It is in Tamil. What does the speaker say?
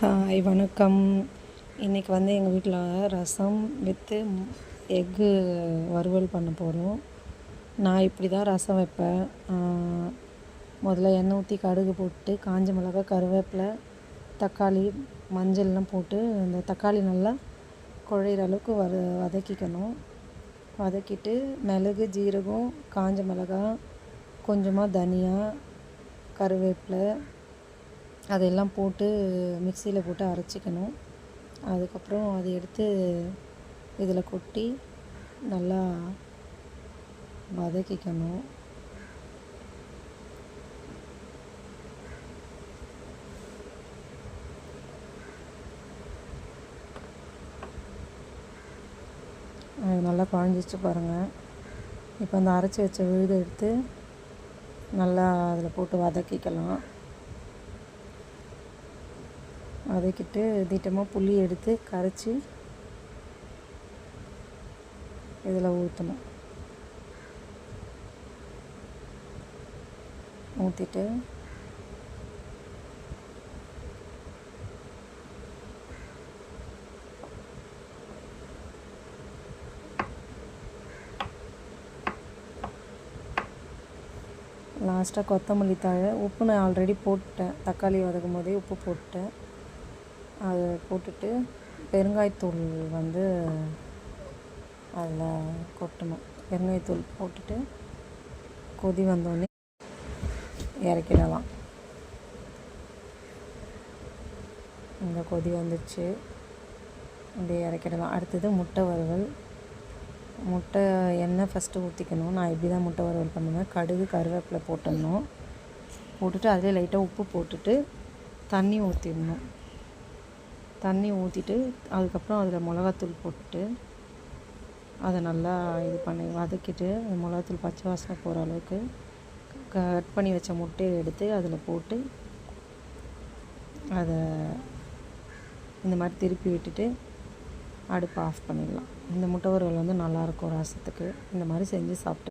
ஹாய் வணக்கம். இன்றைக்கி வந்து எங்கள் வீட்டில் ரசம் வித்து எக்கு வறுவல் பண்ண போகிறோம். நான் இப்படி தான் ரசம் வைப்பேன். முதல்ல எண்ணெய் ஊற்றி கடுகு போட்டு காஞ்ச மிளகாய், கருவேப்பிலை, தக்காளி, மஞ்சள்லாம் போட்டு அந்த தக்காளி நல்லா குழையிற அளவுக்கு வதக்கிக்கணும். வதக்கிட்டு மிளகு, ஜீரகம், காஞ்ச மிளகாய், கொஞ்சமாக தனியா, கருவேப்பிலை அதெல்லாம் போட்டு மிக்சியில் போட்டு அரைச்சிக்கணும். அதுக்கப்புறம் அதை எடுத்து இதில் கொட்டி நல்லா வதக்கிக்கணும். நல்லா குழஞ்சிச்சு பாருங்கள். இப்போ அந்த அரைச்சி வச்ச விழுதை எடுத்து நல்லா அதில் போட்டு வதக்கிக்கலாம். வதக்கிட்டு திட்டமாக புளி எடுத்து கரைச்சி இதில் ஊற்றணும். ஊற்றிட்டு லாஸ்ட்டாக கொத்தமல்லி தழை, உப்பு நான் ஆல்ரெடி போட்டேன். தக்காளி வதக்கும் போதே உப்பு போட்டேன். அதை போட்டுட்டு பெருங்காயத்தூள் வந்து அதில் கொட்டணும். பெருங்காயத்தூள் போட்டுட்டு கொதி வந்தோடனே இறக்கிடலாம். இந்த கொதி வந்துடுச்சு, அப்படியே இறக்கிடலாம். அடுத்தது முட்டை வறுவல். முட்டை எண்ணெய் ஃபஸ்ட்டு ஊற்றிக்கணும். நான் இப்படி தான் முட்டை வறுவல் பண்ணுவேன். கடுகு, கருவேப்பிலை போட்டுடணும். போட்டுட்டு அதிலே லைட்டாக உப்பு போட்டுட்டு தண்ணி ஊற்றிடணும். தண்ணி ஊற்றிட்டு அதுக்கப்புறம் அதில் மிளகாத்தூள் போட்டு அதை நல்லா இது பண்ணி வதக்கிட்டு மிளகாத்தூள் பச்சை வாசனை போகிற அளவுக்கு கட் பண்ணி வச்ச முட்டையை எடுத்து அதில் போட்டு அதை இந்த மாதிரி திருப்பி விட்டுட்டு அடுப்பை ஆஃப் பண்ணிடலாம். இந்த முட்டை வறுவல் வந்து நல்லாயிருக்கும் ரசத்துக்கு. இந்த மாதிரி செஞ்சு சாப்பிட்டு